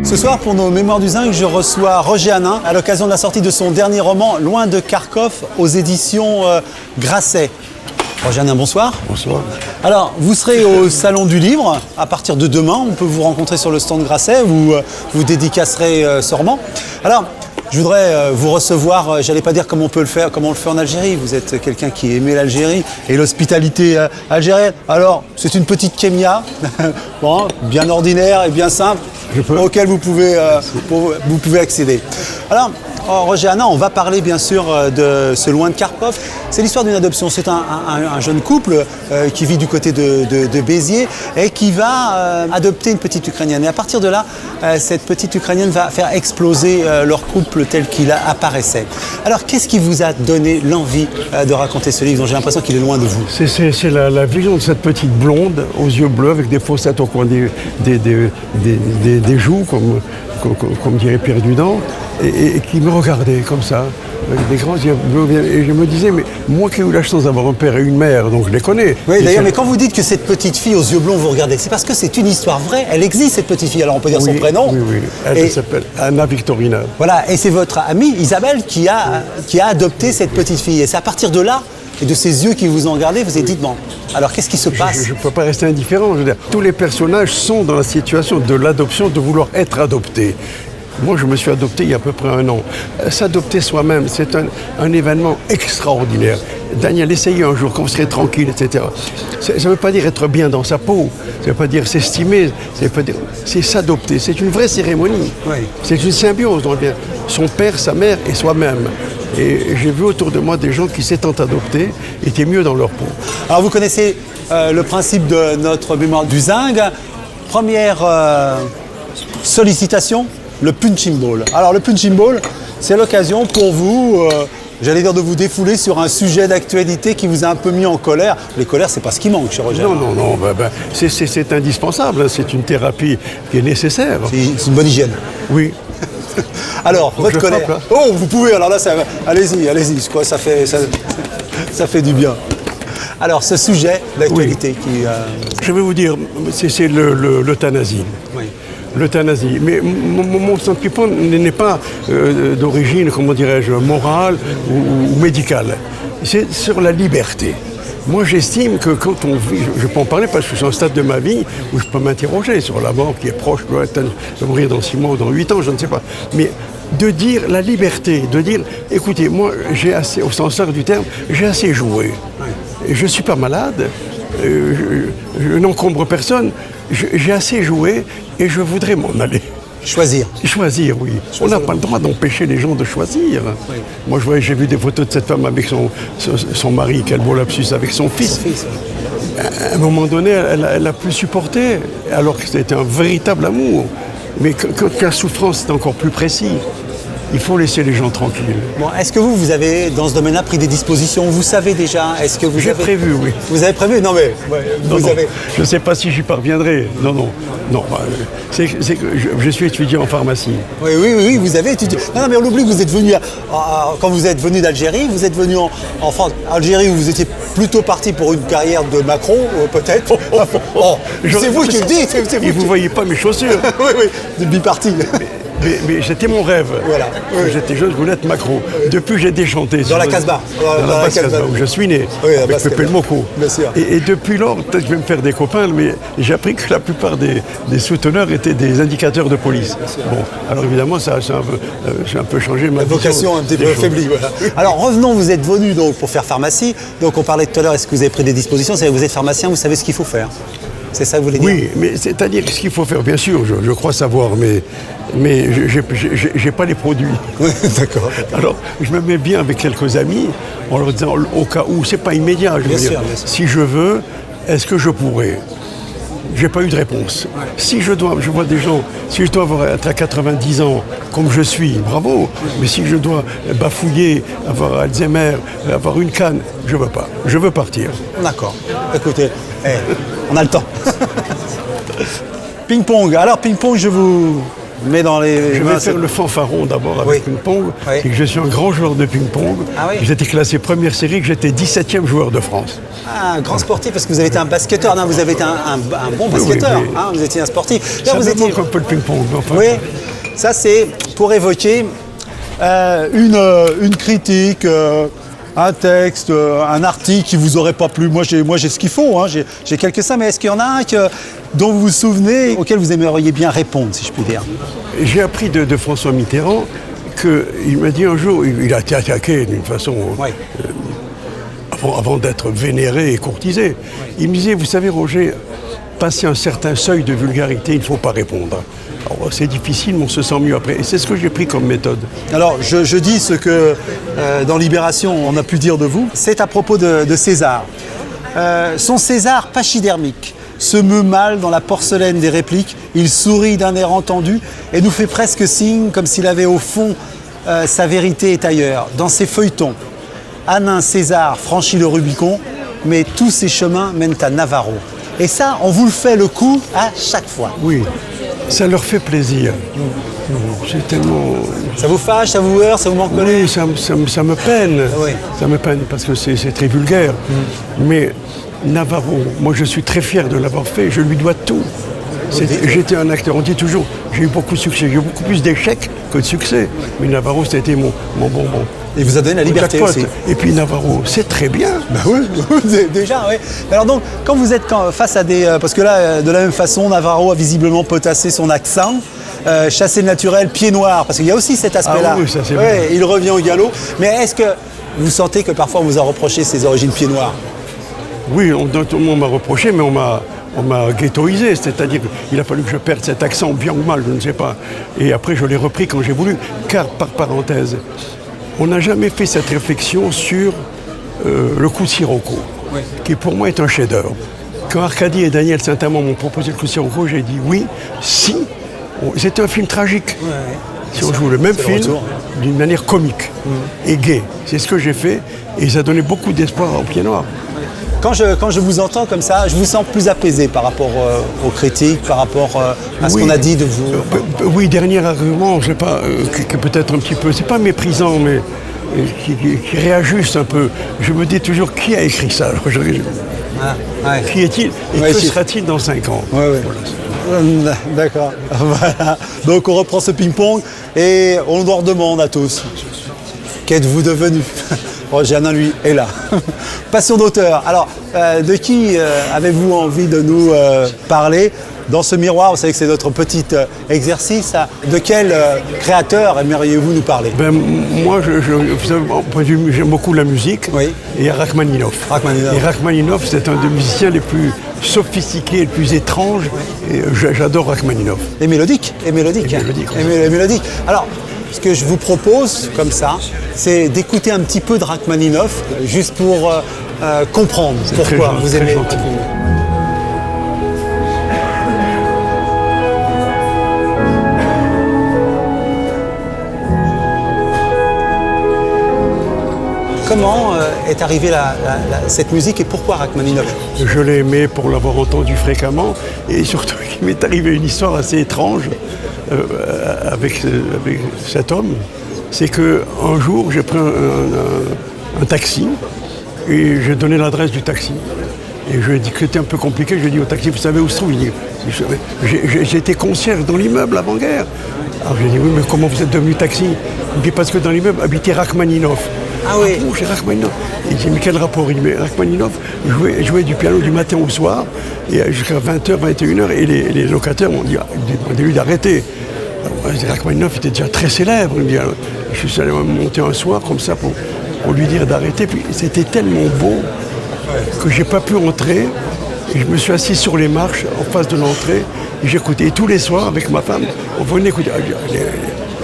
Ce soir, pour nos Mémoires du Zinc, je reçois Roger Hanin à l'occasion de la sortie de son dernier roman, Loin de Kharkov, aux éditions Grasset. Roger Hanin, bonsoir. Bonsoir. Alors, vous serez au Salon du Livre à partir de demain. On peut vous rencontrer sur le stand Grasset où vous dédicacerez ce roman. Alors, je voudrais vous recevoir, j'allais pas dire comme on le fait en Algérie. Vous êtes quelqu'un qui aimait l'Algérie et l'hospitalité algérienne. Alors, c'est une petite kémia, bon, bien ordinaire et bien simple, auquel vous pouvez accéder. Alors, Roger Hanin, on va parler bien sûr de ce Loin de Kharkov. C'est l'histoire d'une adoption. C'est un jeune couple qui vit du côté de Béziers et qui va adopter une petite Ukrainienne. Et à partir de là, cette petite Ukrainienne va faire exploser leur couple tel qu'il apparaissait. Alors, qu'est-ce qui vous a donné l'envie de raconter ce livre dont j'ai l'impression qu'il est loin de vous? C'est la vision de cette petite blonde aux yeux bleus avec des fossettes au coin des joues, comme dirait Pierre Dudant, et qui me regardait comme ça, avec des grands yeux bleus. Et je me disais, mais moi qui ai eu la chance d'avoir un père et une mère, donc je les connais. Oui, d'ailleurs, mais quand vous dites que cette petite fille aux yeux blonds vous regardez, c'est parce que c'est une histoire vraie. Elle existe, cette petite fille. Alors on peut dire son prénom. Oui. Elle s'appelle Anna Victorina. Voilà, et c'est votre amie Isabelle qui a adopté cette petite fille. Et c'est à partir de là, et de ces yeux qui vous ont regardé, vous vous êtes dit, bon, alors qu'est-ce qui se passe? Je ne peux pas rester indifférent. Je veux dire, tous les personnages sont dans la situation de l'adoption, de vouloir être adoptés. Moi, je me suis adopté il y a à peu près 1 an. S'adopter soi-même, c'est un événement extraordinaire. Daniel, essayez un jour, quand vous serez tranquille, etc. Ça ne veut pas dire être bien dans sa peau, ça ne veut pas dire s'estimer, c'est s'adopter. C'est une vraie cérémonie. Oui. C'est une symbiose. Donc, bien, son père, sa mère et soi-même. Et j'ai vu autour de moi des gens qui s'étant adoptés étaient mieux dans leur peau. Alors, vous connaissez le principe de notre Mémoire du Zinc. Première sollicitation, le punching ball. Alors le punching ball, c'est l'occasion pour vous, j'allais dire de vous défouler sur un sujet d'actualité qui vous a un peu mis en colère. Les colères, c'est pas ce qui manque chez Roger. Non, c'est indispensable, c'est une thérapie qui est nécessaire. C'est une bonne hygiène. Oui. Alors, votre colère. Oh, vous pouvez, alors là, allez-y, je crois que ça fait du bien. Alors, ce sujet d'actualité qui... Je vais vous dire, c'est l'euthanasie. Oui. L'euthanasie. Mais mon sentiment n'est pas d'origine, comment dirais-je, morale ou médicale. C'est sur la liberté. Moi, j'estime que quand on vit, je peux en parler parce que je suis à un stade de ma vie où je peux m'interroger sur la mort qui est proche, de mourir dans 6 mois ou dans 8 ans, je ne sais pas. Mais de dire la liberté, de dire, écoutez, moi, j'ai assez, au sens large du terme, j'ai assez joué. Je ne suis pas malade, je n'encombre personne, j'ai assez joué et je voudrais m'en aller. Choisir. Choisir, oui. On n'a pas le droit d'empêcher les gens de choisir. Oui. Moi, j'ai vu des photos de cette femme avec son mari, quel beau lapsus, avec son fils. À un moment donné, elle n'a plus supporté, alors que c'était un véritable amour. Mais quand la souffrance est encore plus précise, il faut laisser les gens tranquilles. Bon, est-ce que vous avez, dans ce domaine-là, pris des dispositions? Vous savez déjà? J'ai prévu, oui. Vous avez prévu? Non, mais avez... Je ne sais pas si j'y parviendrai. Non. C'est que je suis étudiant en pharmacie. Oui, vous avez étudié. Non, mais on oublie que vous êtes venu, quand vous êtes venu d'Algérie, vous êtes venu en France. Algérie, où vous étiez plutôt parti pour une carrière de Macron, peut-être. C'est vous qui le dites. Et vous ne voyez pas mes chaussures. Oui, de biparti. Mais c'était mon rêve. Voilà. Quand j'étais jeune, je voulais être Macron. Depuis, j'ai déchanté. Dans la Casbah. Dans la Casbah, où je suis né, avec Pépé le Moko. Bien sûr. Et depuis lors, peut-être que je vais me faire des copains, mais j'ai appris que la plupart des souteneurs étaient des indicateurs de police. Bon, alors évidemment, j'ai un peu changé ma vocation un petit peu faiblie. Voilà. Alors revenons, vous êtes venu donc, pour faire pharmacie. Donc on parlait tout à l'heure, est-ce que vous avez pris des dispositions? C'est-à-dire que vous êtes pharmacien, vous savez ce qu'il faut faire. C'est ça que vous voulez dire? Oui, mais c'est-à-dire ce qu'il faut faire, bien sûr, je crois savoir, mais j'ai pas les produits. Oui, d'accord. Alors, je me mets bien avec quelques amis, en leur disant, au cas où, c'est pas immédiat, je veux dire, si je veux, est-ce que je pourrais? J'ai pas eu de réponse. Ouais. Je vois des gens, si je dois être à 90 ans, comme je suis, bravo, mais si je dois bafouiller, avoir Alzheimer, avoir une canne, je veux pas. Je veux partir. D'accord. Écoutez, on a le temps. Ping-pong. Alors, ping-pong, je vous met dans les Je mains... vais faire le fanfaron d'abord avec ping-pong. Oui. C'est que je suis un grand joueur de ping-pong. Ah oui. J'étais classé première série, que j'étais 17e joueur de France. Ah, un grand sportif, parce que vous avez été un basketteur. Non, vous avez été un bon basketteur. Oui. Hein, vous étiez un sportif. Là, Ça vous me étiez... manque un peu le ping-pong. Enfin, Oui, ça c'est pour évoquer une critique, un texte, un article qui vous aurait pas plu. Moi j'ai ce qu'il faut, hein. J'ai quelques ça, mais est-ce qu'il y en a un dont vous vous souvenez, auquel vous aimeriez bien répondre, si je puis dire? J'ai appris de François Mitterrand qu'il m'a dit un jour, il a été attaqué d'une façon... Oui. Avant d'être vénéré et courtisé. Il me disait, vous savez Roger, passer un certain seuil de vulgarité, il ne faut pas répondre. Alors, c'est difficile, mais on se sent mieux après. Et c'est ce que j'ai pris comme méthode. Alors je dis ce que dans Libération on a pu dire de vous. C'est à propos de César. Son César pachydermique se meut mal dans la porcelaine des répliques. Il sourit d'un air entendu et nous fait presque signe comme s'il avait au fond sa vérité est ailleurs. Dans ses feuilletons, Hanin César franchit le Rubicon, mais tous ses chemins mènent à Navarro. Et ça, on vous le fait le coup à chaque fois. Oui, ça leur fait plaisir. C'est tellement... Ça vous fâche, ça vous heurte, ça vous manque de lait? Oui, ça me peine. Oui. Ça me peine parce que c'est très vulgaire. Mais Navarro, moi je suis très fier de l'avoir fait, je lui dois tout. J'étais un acteur, on dit toujours, j'ai eu beaucoup de succès, j'ai eu beaucoup plus d'échecs que de succès. Mais Navarro, c'était mon bonbon. Il vous a donné la liberté aussi. Et puis Navarro, c'est très bien. Ben oui, déjà, oui. Alors donc, quand vous êtes face à des... parce que là, de la même façon, Navarro a visiblement potassé son accent, chassé le naturel, pied noir, parce qu'il y a aussi cet aspect-là. Ah oui, ça c'est ouais, il revient au galop. Mais est-ce que vous sentez que parfois on vous a reproché ses origines pied noir? Oui, on m'a reproché, mais on m'a ghettoisé, c'est-à-dire qu'il a fallu que je perde cet accent, bien ou mal, je ne sais pas. Et après, je l'ai repris quand j'ai voulu, car, par parenthèse, on n'a jamais fait cette réflexion sur le coup de Sirocco, qui pour moi est un chef-d'œuvre. Quand Arcadie et Daniel Saint-Amand m'ont proposé le coup de Sirocco, j'ai dit oui, si. C'était un film tragique. Si on joue le même film, d'une manière comique et gaie. C'est ce que j'ai fait, et ça donnait beaucoup d'espoir au Pied Noir. Quand je vous entends comme ça, je vous sens plus apaisé par rapport aux critiques, par rapport à ce qu'on a dit de vous. Oui, dernier argument, je sais pas, qui peut-être un petit peu, c'est pas méprisant, mais qui réajuste un peu. Je me dis toujours, qui a écrit ça? Qui est-il et que sera-t-il dans 5 ans? D'accord. Voilà. Donc on reprend ce ping-pong et on leur demande à tous, qu'êtes-vous devenu? Roger Hanin, lui, est là. Passion d'auteur. Alors, de qui avez-vous envie de nous parler dans ce miroir? Vous savez que c'est notre petit exercice. De quel créateur aimeriez-vous nous parler? Moi, j'aime beaucoup la musique. Oui. Et Rachmaninov. Et Rachmaninov, c'est un des musiciens les plus sophistiqués, les plus étranges. Et j'adore Rachmaninov. Et mélodique. Et mélodique. Alors, ce que je vous propose, comme ça, c'est d'écouter un petit peu de Rachmaninov, juste pour comprendre pourquoi vous aimez. Comment est arrivée cette musique et pourquoi Rachmaninov? Je l'ai aimé pour l'avoir entendu fréquemment et surtout il m'est arrivé une histoire assez étrange avec cet homme. C'est qu'un jour j'ai pris un taxi et j'ai donné l'adresse du taxi. Et je lui ai dit que c'était un peu compliqué, je lui ai dit au taxi, vous savez où se trouve? Il dit, j'étais concierge dans l'immeuble avant-guerre. Alors j'ai dit, oui, mais comment vous êtes devenu taxi? Il me dit, parce que dans l'immeuble habitait Rachmaninov. Ah oui. J'ai Rachmaninov. Et j'ai dit, mais quel rapport? Il dit, mais Rachmaninov jouait du piano du matin au soir, et jusqu'à 20h, 21h, et les locataires m'ont dit, demandé-lui d'arrêter. Rachmaninov était déjà très célèbre. Il me dit, alors, je suis allé monter un soir comme ça pour lui dire d'arrêter. Puis c'était tellement beau que j'ai pas pu entrer. Et je me suis assis sur les marches en face de l'entrée et j'écoutais. Et tous les soirs avec ma femme, on venait écouter.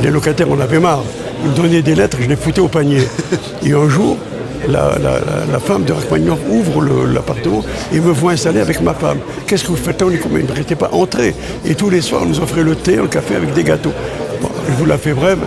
Les locataires en avaient marre. Ils me donnaient des lettres, je les foutais au panier. Et un jour, la femme de Rachmaninov ouvre l'appartement et me voit installé avec ma femme. Qu'est-ce que vous faites là? On dit, mais ne restez pas, entrez. Et tous les soirs, on nous offrait le thé, le café avec des gâteaux. Bon, je vous la fais brève.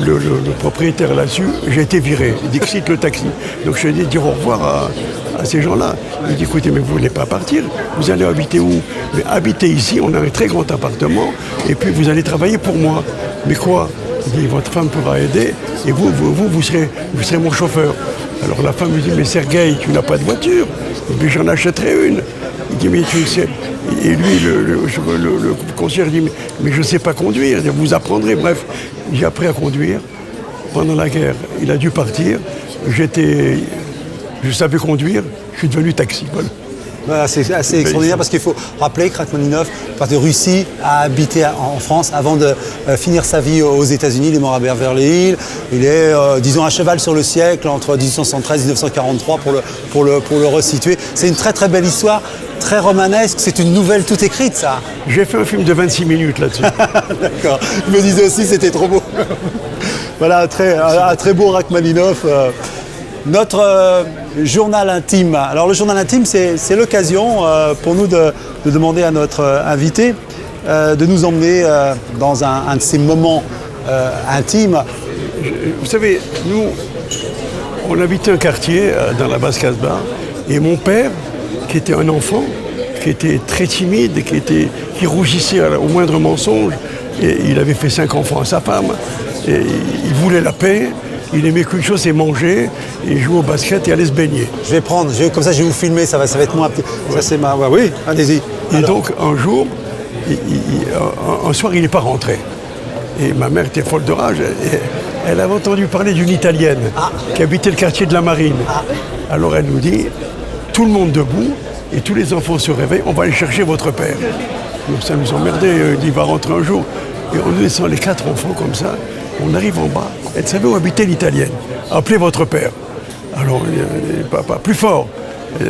le propriétaire là-dessus, j'ai été viré. Il dit que quitte le taxi. Donc je lui ai dit dire au revoir à ces gens-là. Il dit écoutez, mais vous ne voulez pas partir, vous allez habiter où? Mais habitez ici, on a un très grand appartement, et puis vous allez travailler pour moi. Mais quoi? Il dit votre femme pourra aider, et vous serez mon chauffeur. Alors la femme lui dit mais Sergueï, tu n'as pas de voiture? Et puis j'en achèterai une. Il dit mais tu sais. Et lui, le concierge dit mais je ne sais pas conduire, vous apprendrez. Bref, j'ai appris à conduire. Pendant la guerre, il a dû partir. Je savais conduire, je suis devenu taxi. Voilà. Voilà, c'est assez extraordinaire parce qu'il faut rappeler que Rachmaninov, de Russie, a habité en France avant de finir sa vie aux États-Unis. Il est mort à Beverly Hills. Il est, disons, à cheval sur le siècle entre 1873 et 1943 pour le resituer. C'est une très très belle histoire, très romanesque. C'est une nouvelle toute écrite, ça. J'ai fait un film de 26 minutes là-dessus. D'accord. Je me disais aussi c'était trop beau. Voilà, un très beau Rachmaninov. Notre journal intime. Alors le journal intime, c'est l'occasion pour nous de demander à notre invité de nous emmener dans un de ces moments intimes. Vous savez, nous, on habitait un quartier dans la Basse-Casbah, et mon père, qui était un enfant, qui était très timide, qui rougissait au moindre mensonge, et il avait fait 5 enfants à sa femme, et il voulait la paix. Il aimait qu'une chose, c'est manger, et jouer au basket et aller se baigner. Je vais prendre, comme ça je vais vous filmer, ça va être moi. Ça c'est ma... Ouais, oui, allez-y. Et donc un jour, un soir, il n'est pas rentré. Et ma mère était folle de rage. Et elle avait entendu parler d'une Italienne qui habitait le quartier de la Marine. Alors elle nous dit, tout le monde debout, et tous les enfants se réveillent, on va aller chercher votre père. Donc ça nous emmerdait, il va rentrer un jour. Et on nous descend les 4 enfants comme ça. On arrive en bas, elle savait où habitait l'Italienne. Appelez votre père. Alors, papa, plus fort.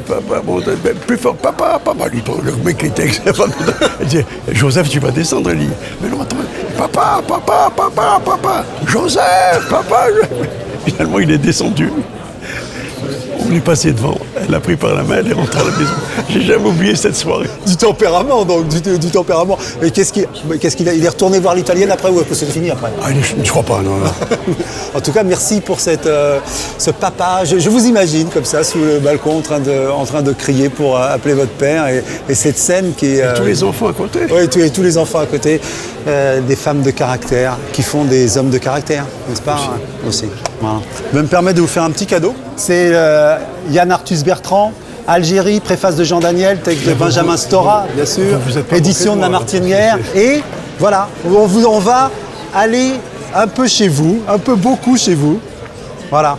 Papa, bon, plus fort, papa. Le mec qui était elle dit, Joseph, tu vas descendre. Elle dit, mais non, attends, papa, Joseph, papa. Finalement, il est descendu. On est passé devant, elle a pris par la main, elle est rentrée à la maison. J'ai jamais oublié cette soirée. Du tempérament, donc, du tempérament. Mais il est retourné voir l'Italienne après ou c'est fini après? Je crois pas, non. En tout cas, merci pour ce papa. Je vous imagine comme ça, sous le balcon, en train de crier pour appeler votre père. Et cette scène qui est... Et tous les enfants à côté. Oui, tous les enfants à côté. Des femmes de caractère qui font des hommes de caractère, n'est-ce pas? Aussi. Voilà. Je me permets de vous faire un petit cadeau. C'est Yann Arthus Bertrand, Algérie, préface de Jean Daniel, texte de Benjamin Stora, bien sûr, édition de La Martinière. Et voilà, on va aller un peu chez vous, un peu beaucoup chez vous. Voilà,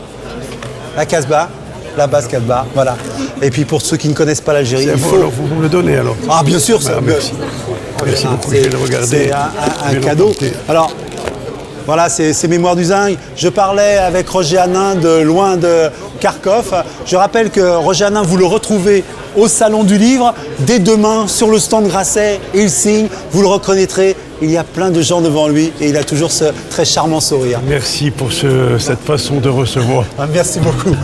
la Casbah, la Basse-Casbah, voilà. Et puis pour ceux qui ne connaissent pas l'Algérie, il faut... Alors vous me le donnez alors. Ah bien sûr, ça. Merci. Merci beaucoup, je vais le regarder. C'est un cadeau. Alors, voilà, c'est Mémoires du Zinc. Je parlais avec Roger Hanin de loin de Kharkov. Je rappelle que Roger Hanin, vous le retrouvez au Salon du Livre. Dès demain, sur le stand Grasset, il signe. Vous le reconnaîtrez. Il y a plein de gens devant lui et il a toujours ce très charmant sourire. Merci pour cette façon de recevoir. Merci beaucoup.